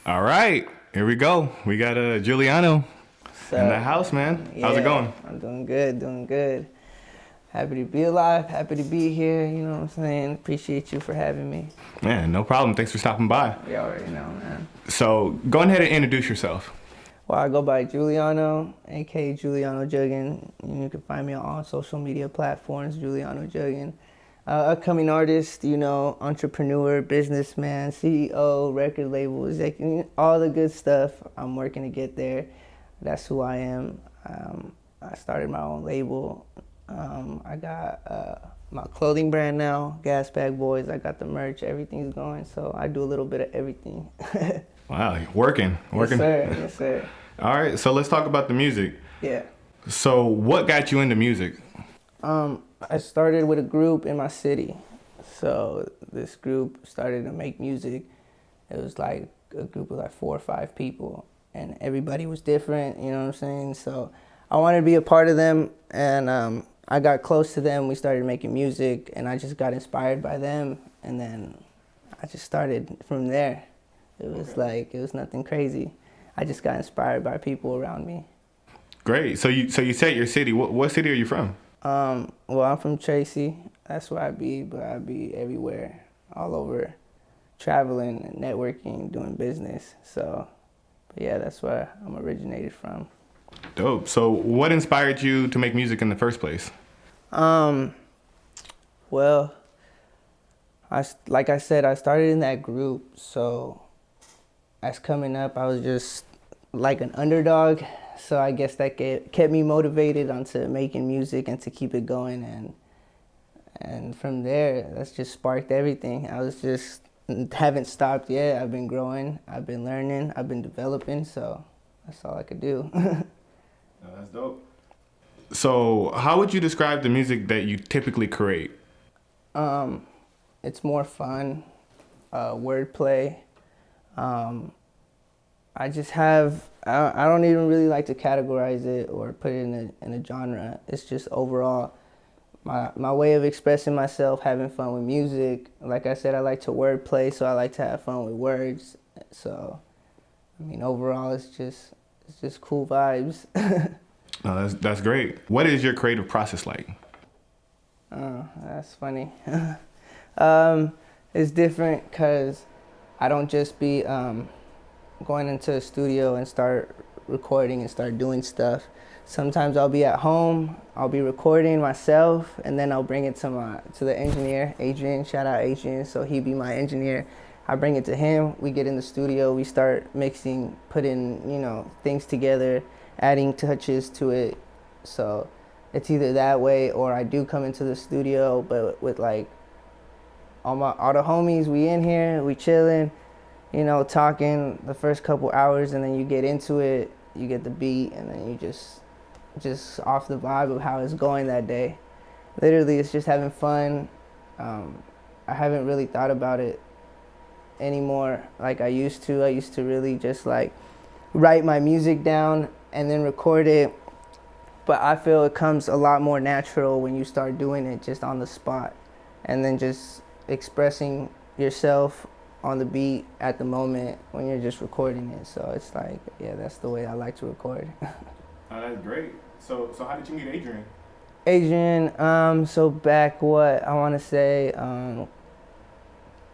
All right, here we go. We got Juliano So, in the house, man. How's it going? I'm doing good, doing good. Happy to be alive, happy to be here, you know what I'm saying? Appreciate you for having me. Man, no problem. Thanks for stopping by. You already know, man. So go ahead and introduce yourself. Well, I go by Juliano, aka Juliano Juggin. You can find me on all social media platforms, Juliano Juggin. Upcoming artist, entrepreneur, businessman, CEO, record label, executive, all the good stuff. I'm working to get there. That's who I am. I started my own label. I got my clothing brand now, Gas Bag Boys. I got the merch, everything's going. So I do a little bit of everything. Wow, you're working. Yes, sir. Yes, sir. All right, so let's talk about the music. Yeah. So what got you into music? I started with a group in my city. So this group started to make music. It was like a group of like 4 or 5 people, and everybody was different, you know what I'm saying? So I wanted to be a part of them, and I got close to them. We started making music, and I just got inspired by them, and then I just started from there. It was nothing crazy. I just got inspired by people around me. Great. So you said your city. What city are you from? Well, I'm from Tracy. That's where I be, but I be everywhere, all over, traveling and networking, doing business. So, but yeah, that's where I'm originated from. Dope. So what inspired you to make music in the first place? Well, like I said, I started in that group. So as coming up, I was just like an underdog. So I guess that kept me motivated onto making music and to keep it going. And from there, that's just sparked everything. I was just haven't stopped yet. I've been growing. I've been learning. I've been developing. So that's all I could do. Oh, that's dope. So how would you describe the music that you typically create? It's more fun, wordplay. I just have, I don't even really like to categorize it or put it in a genre. It's just overall my way of expressing myself, having fun with music. Like I said, I like to wordplay, so I like to have fun with words. So, I mean, overall, it's just cool vibes. No, that's great. What is your creative process like? That's funny. It's different because I don't just be going into a studio and start recording and start doing stuff. Sometimes I'll be at home, I'll be recording myself, and then I'll bring it to the engineer, Adrian. Shout out Adrian. So he be my engineer. I bring it to him. We get in the studio. We start mixing, putting things together, adding touches to it. So it's either that way, or I do come into the studio, but with like all the homies. We in here, we chilling, talking the first couple hours, and then you get into it. You get the beat, and then you just off the vibe of how it's going that day. Literally, it's just having fun. I haven't really thought about it anymore like I used to. I used to really just like write my music down and then record it. But I feel it comes a lot more natural when you start doing it just on the spot, and then just expressing yourself on the beat at the moment when you're just recording it. So it's like, yeah, that's the way I like to record. That's great. So how did you meet Adrian? Adrian, so back I want to say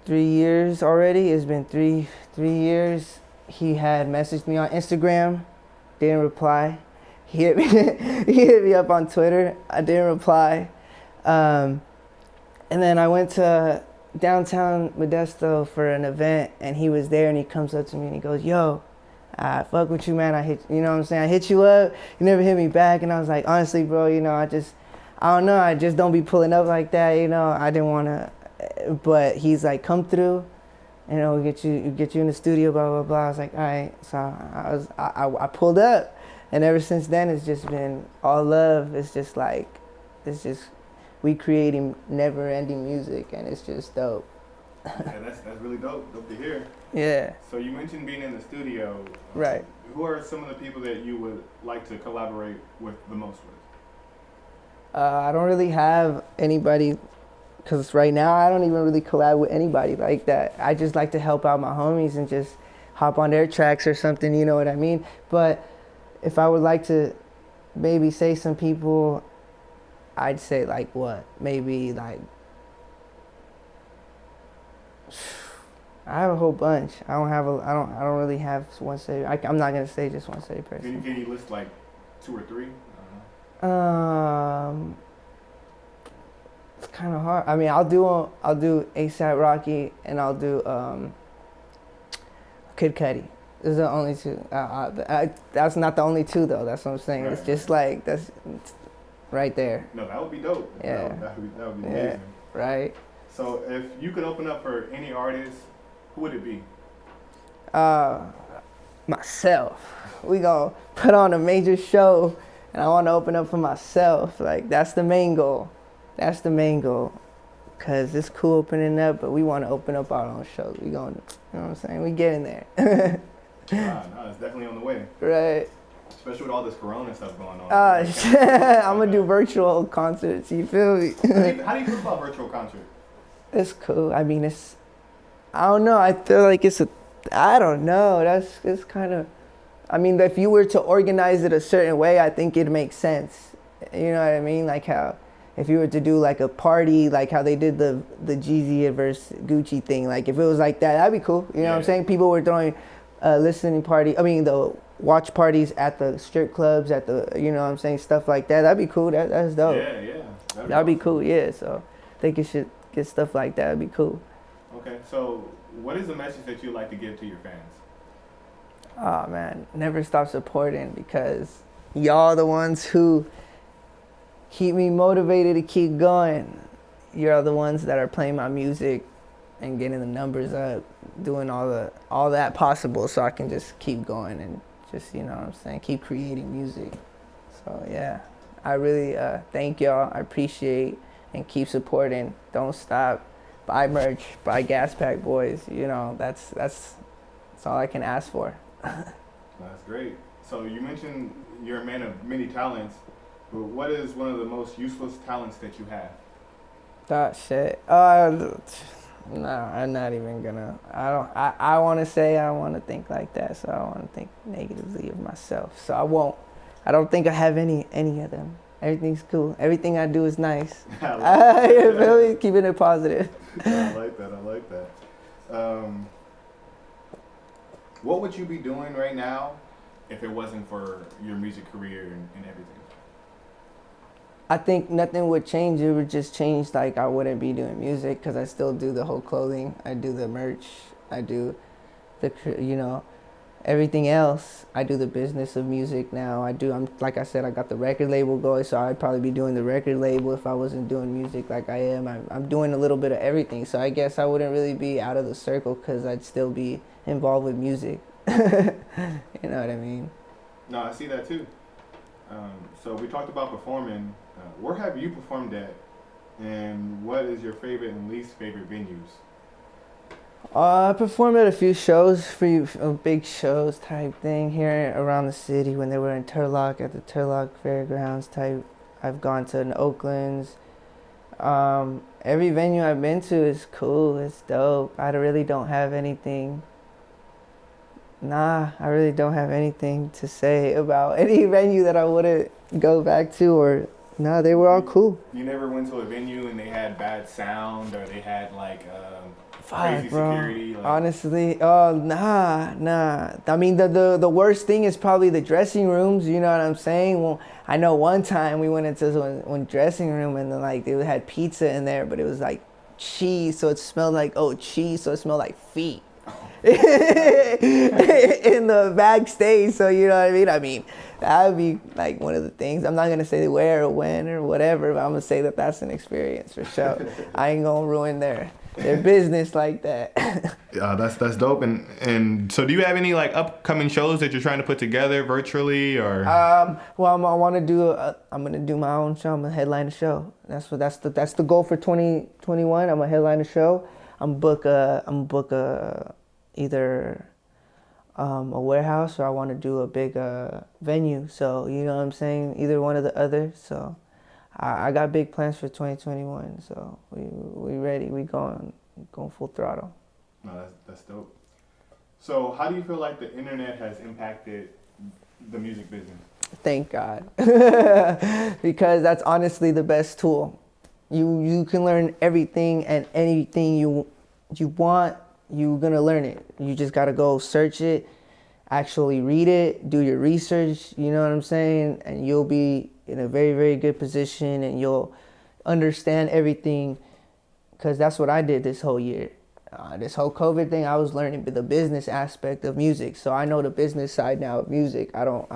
3 years already. It's been three years. He had messaged me on Instagram, didn't reply. He hit me up on Twitter. I didn't reply. And then I went to downtown Modesto for an event, and he was there, and he comes up to me and he goes, "Yo, I fuck with you, man. I hit you up. You never hit me back." And I was like, honestly, bro, I don't know. I just don't be pulling up like that, I didn't want to, but he's like, "Come through, we get you in the studio, blah, blah, blah." I was like, all right. So I pulled up, and ever since then, it's just been all love. It's just we creating never-ending music, and it's just dope. Yeah, that's really dope. Dope to hear. Yeah. So you mentioned being in the studio. Right. Who are some of the people that you would like to collaborate with the most with? I don't really have anybody, because right now I don't even really collab with anybody like that. I just like to help out my homies and just hop on their tracks or something, you know what I mean? But if I would like to maybe say some people, I'd say like what? Maybe like, I have a whole bunch. I don't really have one say. I'm not gonna say just one say person. Can you list like 2 or 3? It's kind of hard. I mean, I'll do ASAP Rocky and I'll do Kid Cudi. Those are the only 2. That's not the only 2 though. That's what I'm saying. Right, it's just like that's right there. No, that would be dope. Yeah, that would be amazing. Right. So if you could open up for any artist, who would it be? Myself. We gonna put on a major show, and I want to open up for myself. Like that's the main goal. That's the main goal. Cause it's cool opening up, but we want to open up our own shows. We going, you know what I'm saying? We getting there. No, it's definitely on the way. Right. Especially with all this Corona stuff going on. I'm gonna do virtual concerts. You feel me? How do you feel about virtual concerts? It's cool. I mean, I don't know. I feel like I don't know. It's kind of, I mean, if you were to organize it a certain way, I think it makes sense. You know what I mean? Like how, if you were to do like a party, like how they did the Jeezy versus Gucci thing, like if it was like that, that'd be cool. You know what I'm saying? People were throwing listening party. I mean, the watch parties at the strip clubs, at the, you know what I'm saying, stuff like that. That'd be cool. That's dope. Yeah. That'd be cool. Yeah. So I think it should get stuff like that. That'd be cool. Okay. So what is the message that you'd like to give to your fans? Oh man, never stop supporting, because y'all the ones who keep me motivated to keep going. You're the ones that are playing my music and getting the numbers up, doing all that possible, so I can just keep going and just, you know what I'm saying, keep creating music. So yeah, I really thank y'all. I appreciate, and keep supporting. Don't stop. Buy merch, buy Gas Pack Boys. You know, that's all I can ask for. That's great. So you mentioned you're a man of many talents, but what is one of the most useless talents that you have? That shit. No, I'm not even gonna. I want to say I want to think like that, so I don't want to think negatively of myself. So I won't. I don't think I have any of them. Everything's cool. Everything I do is nice. You feel me? Keeping it positive. I like that. What would you be doing right now if it wasn't for your music career and everything? I think nothing would change. It would just change, like I wouldn't be doing music, because I still do the whole clothing. I do the merch. I do the, you know, everything else. I do the business of music now. I'm like I said, I got the record label going, so I'd probably be doing the record label if I wasn't doing music like I am. I'm doing a little bit of everything, so I guess I wouldn't really be out of the circle, because I'd still be involved with music. You know what I mean? No, I see that too. So we talked about performing. Where have you performed at, and what is your favorite and least favorite venues? I performed at a few shows, big shows type thing here around the city when they were in Turlock, at the Turlock Fairgrounds type. I've gone to the Oaklands. Every venue I've been to is cool. It's dope. I really don't have anything. I really don't have anything to say about any venue that I wouldn't go back to, they were all cool. You never went to a venue and they had bad sound, or they had like crazy bro. security? Like... Honestly, nah. I mean, the worst thing is probably the dressing rooms. You know what I'm saying? Well, I know one time we went into one dressing room, and then like they had pizza in there, but it was like cheese, so it smelled like cheese, so it smelled like feet. In the backstage, so you know what I mean? I mean, that would be like one of the things. I'm not gonna say where or when or whatever, but I'm gonna say that that's an experience for sure. I ain't gonna ruin their business like that. Yeah, that's dope. And so do you have any like upcoming shows that you're trying to put together virtually, or? Well, I'm gonna do my own show. I'm gonna headline a show. That's the goal for 2021. I'm gonna headline a show. I'm book either a warehouse, or I want to do a big venue. So you know what I'm saying? Either one or the other. So I got big plans for 2021. So we ready. We going full throttle. No, that's dope. So how do you feel like the internet has impacted the music business? Thank God. Because that's honestly the best tool. You can learn everything and anything you want, you're gonna learn it. You just gotta go search it, actually read it, do your research, you know what I'm saying? And you'll be in a very, very good position and you'll understand everything, because that's what I did this whole year. This whole COVID thing, I was learning the business aspect of music. So I know the business side now of music. I don't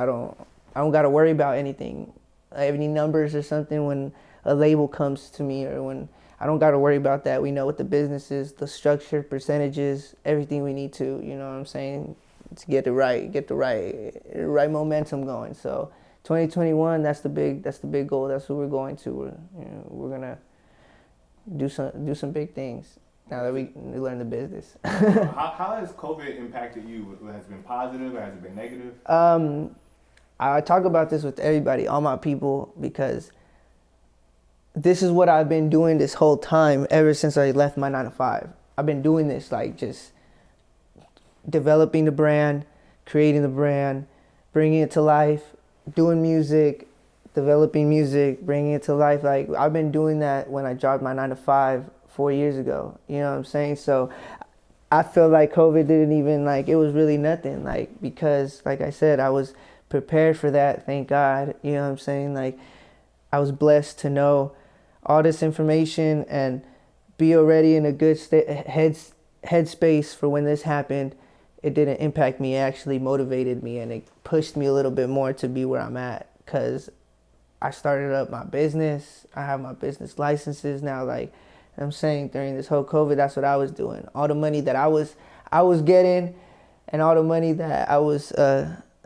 gotta worry about anything, any numbers or something when a label comes to me, or when I don't gotta worry about that. We know what the business is, the structure, percentages, everything we need to, you know what I'm saying, to get the right momentum going. So 2021, that's the big goal. That's what we're going to. We're gonna do some big things now that we learn the business. How has COVID impacted you? Has it been positive or has it been negative? I talk about this with everybody, all my people, because this is what I've been doing this whole time ever since I left my 9 to 5. I've been doing this, like, just developing the brand, creating the brand, bringing it to life, doing music, developing music, bringing it to life. Like, I've been doing that when I dropped my 9 to 5 4 years ago. You know what I'm saying? So I feel like COVID didn't even, like, it was really nothing. Like, because, like I said, I was prepared for that, thank God. You know what I'm saying? Like, I was blessed to know all this information and be already in a good headspace for when this happened. It didn't impact me. It actually motivated me, and it pushed me a little bit more to be where I'm at, because I started up my business. I have my business licenses now. Like I'm saying, during this whole COVID, that's what I was doing. All the money that I was getting, and all the money that I was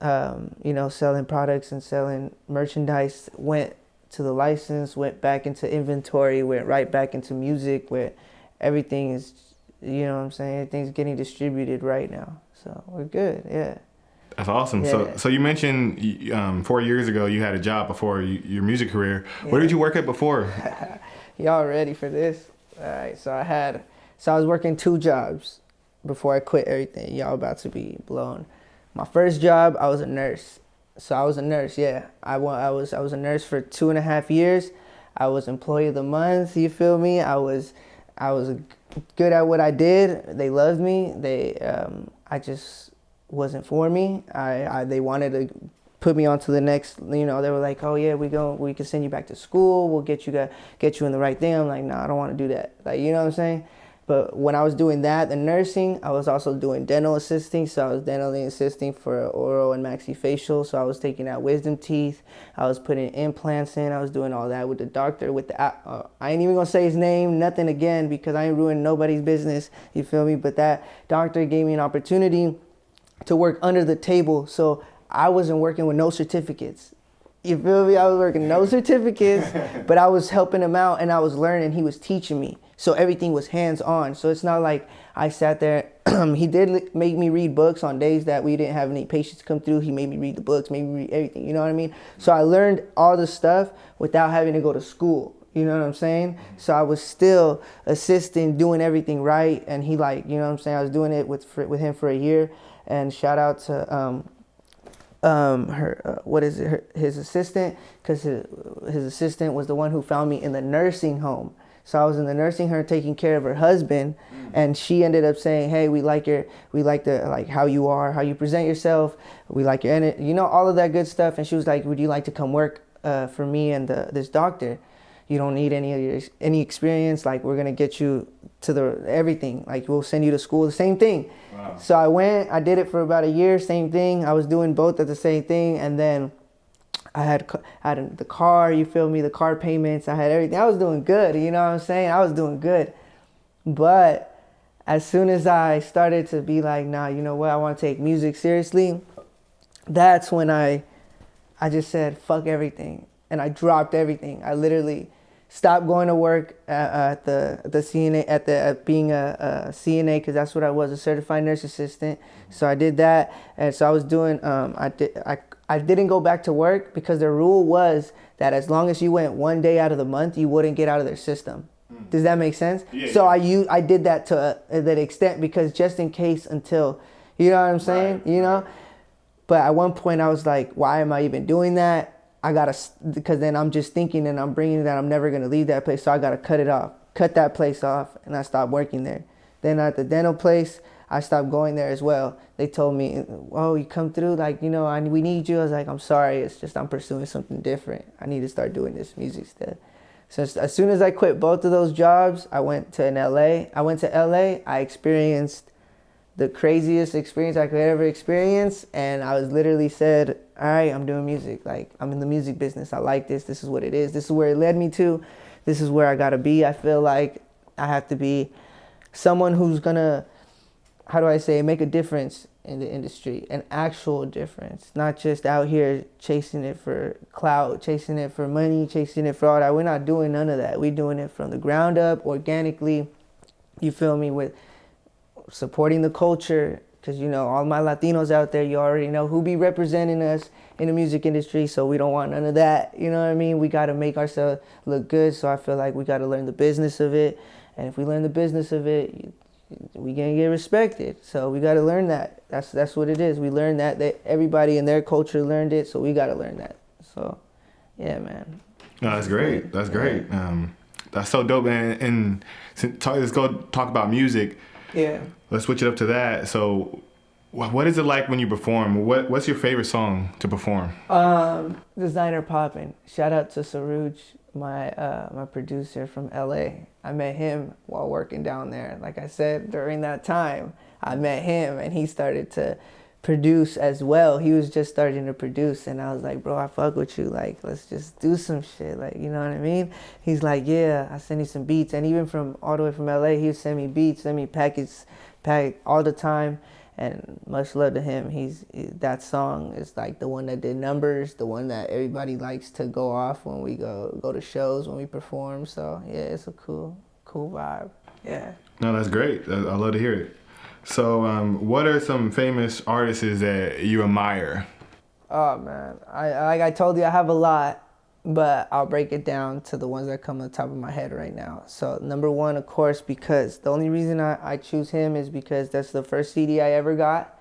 selling products and selling merchandise went to the license, went back into inventory, went right back into music, where everything is, you know what I'm saying, everything's getting distributed right now. So we're good, yeah. That's awesome. Yeah. So you mentioned 4 years ago you had a job before your music career. Yeah. Where did you work at before? Y'all ready for this? All right, so I was working 2 jobs before I quit everything. Y'all about to be blown. My first job, I was a nurse. So I was a nurse, yeah. I was a nurse for 2.5 years. I was employee of the month, you feel me? I was good at what I did. They loved me. I just wasn't for me. They wanted to put me on to the next, they were like, oh yeah, we can send you back to school. We'll get you in the right thing. I'm like, no, I don't want to do that. Like, you know what I'm saying? But when I was doing that, the nursing, I was also doing dental assisting. So I was dentally assisting for oral and maxillofacial. So I was taking out wisdom teeth. I was putting implants in. I was doing all that with the doctor. I ain't even gonna say his name, nothing again, because I ain't ruining nobody's business. You feel me? But that doctor gave me an opportunity to work under the table. So I wasn't working with no certificates. You feel me? I was working no certificates, but I was helping him out and I was learning. He was teaching me. So everything was hands-on. So it's not like I sat there. He did make me read books on days that we didn't have any patients come through. He made me read the books, made me read everything. You know what I mean? So I learned all the stuff without having to go to school. You know what I'm saying? So I was still assisting, doing everything right. And he, like, you know what I'm saying? I was doing it with him for a year. And shout out to his assistant, because his assistant was the one who found me in the nursing home. So I was in the nursing home taking care of her husband, and she ended up saying, hey, we like how you are, how you present yourself, we like your energy, all of that good stuff. And she was like, would you like to come work for me and this doctor? You don't need any experience. Like, we're gonna get you to everything. Like, we'll send you to school, the same thing. Wow. So I went, I did it for about a year, same thing. I was doing both at the same thing, and then I had the car, you feel me, the car payments, I had everything. I was doing good, you know what I'm saying? I was doing good. But as soon as I started to be like, nah, you know what, I want to take music seriously, that's when I just said, fuck everything. And I dropped everything. I literally stopped going to work at the CNA, at being a CNA, because that's what I was, a certified nurse assistant. So I did that, and so I was doing. I didn't go back to work because the rule was that as long as you went one day out of the month, you wouldn't get out of their system. Does that make sense? Yeah, so yeah. I did that to that extent, because just in case, until You know what I'm saying? Right, You know? right. But at one point I was like, why am I even doing that? Because then I'm just thinking and I'm bringing that I'm never going to leave that place. So I got to cut that place off. And I stopped working there. Then at the dental place, I stopped going there as well. They told me, oh, you come through, like, we need you. I was like, I'm sorry. It's just I'm pursuing something different. I need to start doing this music instead. So as soon as I quit both of those jobs, I went to LA. I experienced the craziest experience I could ever experience. And I was literally said, all right, I'm doing music. Like, I'm in the music business. I like this. This is what it is. This is where it led me to. This is where I got to be. I feel like I have to be someone who's going to, make a difference in the industry, an actual difference, not just out here chasing it for clout, chasing it for money, chasing it for all that. We're not doing none of that. We're doing it from the ground up, organically, you feel me, with supporting the culture, because all my Latinos out there, you already know who be representing us in the music industry, so we don't want none of that. You know what I mean? We got to make ourselves look good, so I feel like we got to learn the business of it, and if we learn the business of it, we gonna get respected. So we got to learn that. That's what it is. We learned that everybody in their culture learned it, so we got to learn that. So yeah, man. No, that's great. That's great. That's so dope. And let's go talk about music. Yeah. Let's switch it up to that. So what is it like when you perform? What's your favorite song to perform? Designer Poppin'. Shout out to Saruj, my producer from LA. I met him while working down there. Like I said, during that time, I met him and he started to produce as well. He was just starting to produce and I was like, bro, I fuck with you. Like, let's just do some shit. Like, you know what I mean? He's like, yeah, I send you some beats. And even from all the way from LA, he would send me beats, send me packets all the time. And much love to him. That song is like the one that did numbers, the one that everybody likes to go off when we go to shows, when we perform. So yeah, it's a cool vibe. Yeah. No, that's great. I love to hear it. So what are some famous artists that you admire? Oh man, I told you, I have a lot, but I'll break it down to the ones that come on the top of my head right now. So number one, of course, because the only reason I choose him is because that's the first CD I ever got.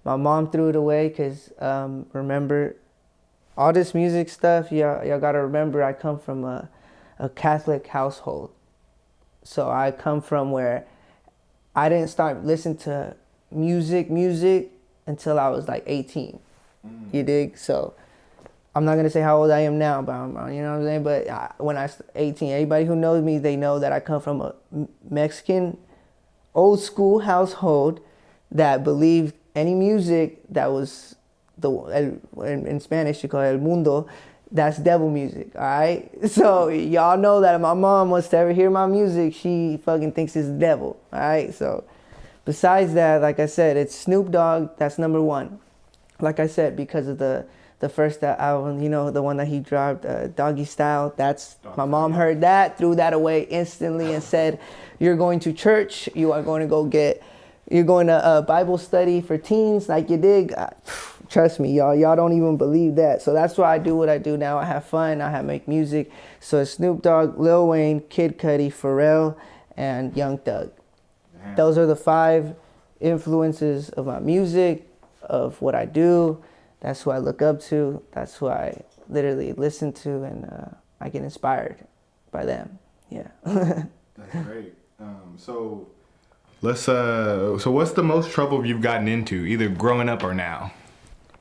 My mom threw it away because, remember, all this music stuff, y'all gotta remember, I come from a Catholic household. So I come from where I didn't start listening to music until I was like 18. You dig? So I'm not gonna say how old I am now, but you know what I'm saying? But when I was 18, anybody who knows me, they know that I come from a Mexican old school household that believed any music that was in Spanish you call it el mundo, that's devil music, all right? So y'all know that if my mom wants to ever hear my music, she fucking thinks it's the devil, all right? So besides that, like I said, it's Snoop Dogg, that's number one. Like I said, because of the first album, the one that he dropped, Doggy Style, my mom heard that, threw that away instantly and said, you're going to church, you're going to Bible study for teens, like you dig. Trust me, y'all don't even believe that. So that's why I do what I do now. I have fun, make music. So it's Snoop Dogg, Lil Wayne, Kid Cudi, Pharrell, and Young Thug. Damn. Those are the 5 influences of my music, of what I do. That's who I look up to. That's who I literally listen to, and I get inspired by them. Yeah. That's great. So what's the most trouble you've gotten into, either growing up or now?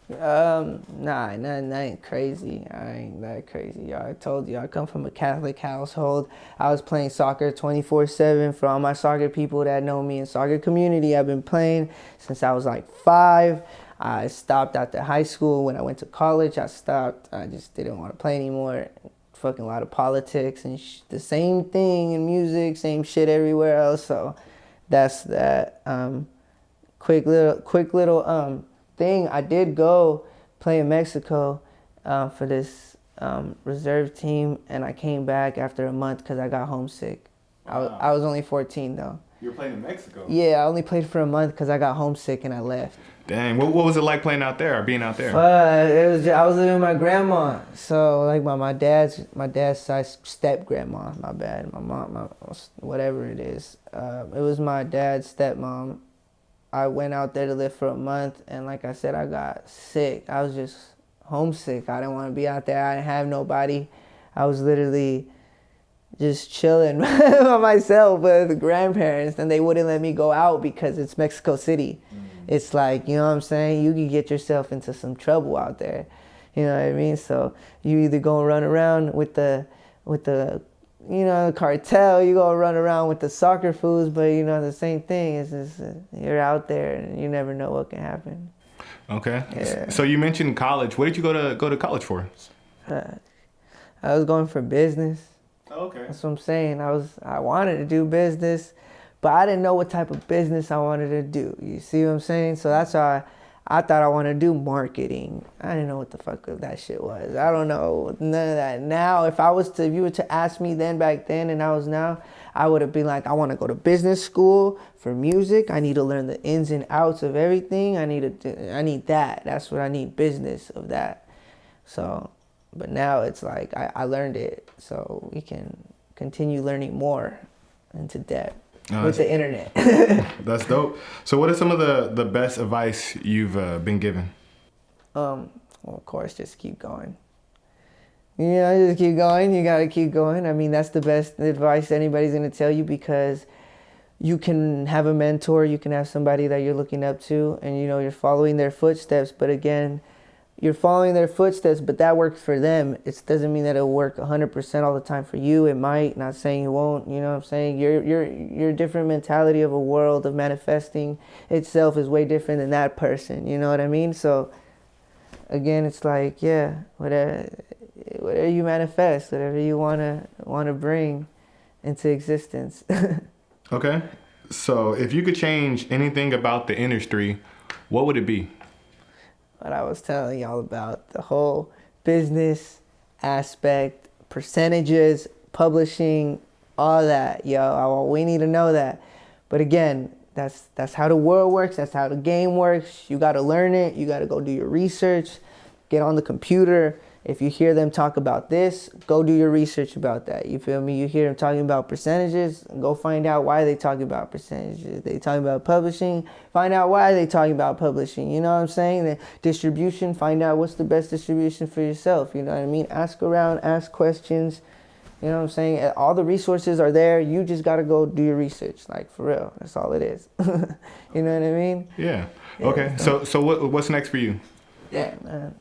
Nothing crazy. I ain't that crazy, y'all. I told you, I come from a Catholic household. I was playing soccer 24/7. For all my soccer people that know me in soccer community, I've been playing since I was like 5. I stopped after high school. When I went to college, I stopped. I just didn't want to play anymore. Fucking a lot of politics and the same thing in music, same shit everywhere else. So that's that. Quick little thing. I did go play in Mexico for this reserve team, and I came back after a month because I got homesick. Wow. I was only 14 though. You were playing in Mexico? Yeah, I only played for a month because I got homesick and I left. Dang, what was it like playing out there or being out there? I was living with my grandma. So like my dad's side step grandma. My bad, my mom, whatever it is. It was my dad's stepmom. I went out there to live for a month, and like I said, I got sick. I was just homesick. I didn't want to be out there. I didn't have nobody. I was literally just chilling by myself with the grandparents, and they wouldn't let me go out because it's Mexico City. It's like, you know what I'm saying? You can get yourself into some trouble out there. You know what I mean? So you either go and run around with the cartel, you go run around with the soccer fools, but the same thing is just, you're out there and you never know what can happen. Okay. Yeah. So you mentioned college. What did you go to college for? I was going for business. Okay. That's what I'm saying. I wanted to do business, but I didn't know what type of business I wanted to do. You see what I'm saying? So that's why I thought I wanted to do marketing. I didn't know what the fuck that shit was. I don't know none of that. Now, if you were to ask me then back then and I was now, I would have been like, I want to go to business school for music. I need to learn the ins and outs of everything. I need that. That's what I need, business of that. So, but now it's like I learned it, so we can continue learning more into depth. With the internet. That's dope. So what are some of the best advice you've been given? Well, of course, just keep going. Just keep going. You got to keep going. I mean, that's the best advice anybody's going to tell you, because you can have a mentor, you can have somebody that you're looking up to, and you're following their footsteps. But again, you're following their footsteps, but that works for them. It doesn't mean that it'll work 100% all the time for you. It might, not saying it won't, you know what I'm saying? Your different mentality of a world of manifesting itself is way different than that person, you know what I mean? So again, it's like, whatever you manifest, whatever you want to bring into existence. Okay. So if you could change anything about the industry, what would it be? What I was telling y'all about, the whole business aspect, percentages, publishing, all that, we need to know that. But again, that's how the world works, that's how the game works. You got to learn it, you got to go do your research, get on the computer. If you hear them talk about this, go do your research about that. You feel me? You hear them talking about percentages, go find out why they talking about percentages. They talking about publishing, find out why they talking about publishing. You know what I'm saying? The distribution, find out what's the best distribution for yourself. You know what I mean? Ask around, ask questions. You know what I'm saying? All the resources are there. You just got to go do your research. Like, for real. That's all it is. You know what I mean? Yeah. Okay. So what's next for you? Yeah, man.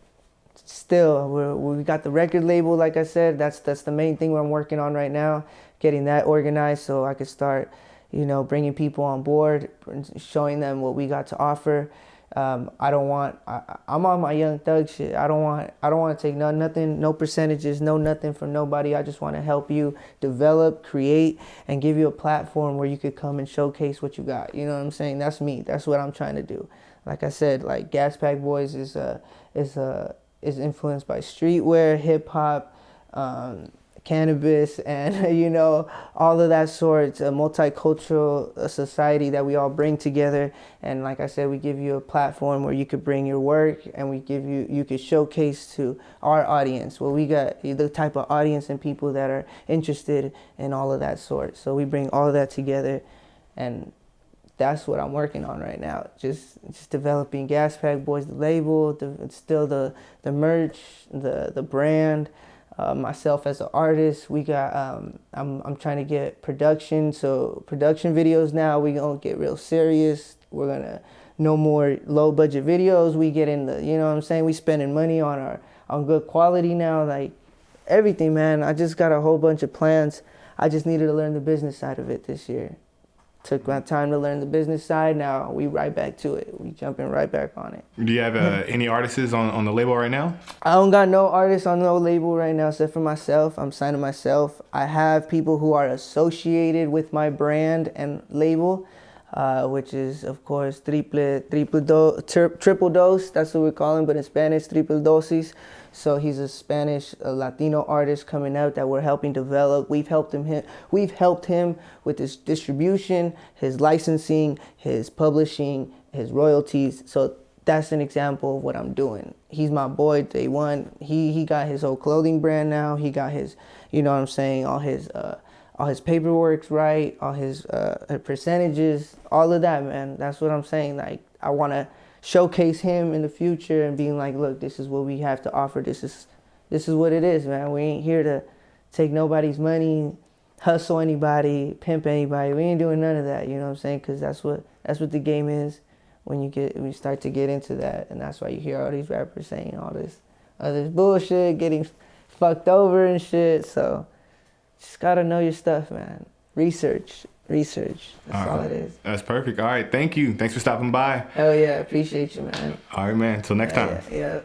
Still, we got the record label, like I said. That's the main thing I'm working on right now, getting that organized so I could start, bringing people on board, showing them what we got to offer. I'm on my Young Thug shit. I don't want to take nothing, no percentages, no nothing from nobody. I just want to help you develop, create, and give you a platform where you could come and showcase what you got. You know what I'm saying? That's me. That's what I'm trying to do. Like I said, like Gas Pack Boys is influenced by streetwear, hip hop, cannabis, and all of that sort. A multicultural society that we all bring together. And like I said, we give you a platform where you could bring your work, and you could showcase to our audience. Well, we got the type of audience and people that are interested in all of that sort. So we bring all of that together, and that's what I'm working on right now. Just developing Gas Pack Boys, the label, the merch, the brand. Myself as an artist, we got. I'm trying to get production. So production videos now. We gonna get real serious. We're gonna no more low budget videos. We get in the. You know what I'm saying? We spending money on good quality now. Like everything, man. I just got a whole bunch of plans. I just needed to learn the business side of it this year. Took my time to learn the business side. Now we right back to it. We jumping right back on it. Do you have any artists on the label right now? I don't got no artists on no label right now except for myself. I'm signing myself. I have people who are associated with my brand and label, which is of course triple dose. That's what we're calling, but in Spanish, triple dosis. So he's a Spanish Latino artist coming out that we're helping develop. We've helped him with his distribution, his licensing, his publishing, his royalties. So that's an example of what I'm doing. He's my boy day one. He got his whole clothing brand now. He got his, all his all his paperwork's right, all his percentages, all of that, man. That's what I'm saying. Like, I want to showcase him in the future and being like, look, this is what we have to offer. This is what it is, man. We ain't here to take nobody's money, hustle anybody, pimp anybody. We ain't doing none of that. You know what I'm saying? Because that's what the game is when you start to get into that, and that's why you hear all these rappers saying all this bullshit, getting fucked over and shit. So just gotta know your stuff, man. Research. That's all it is. That's perfect. All right, thank you. Thanks for stopping by. Hell yeah, appreciate you, man. All right, man. Till next time. Yeah.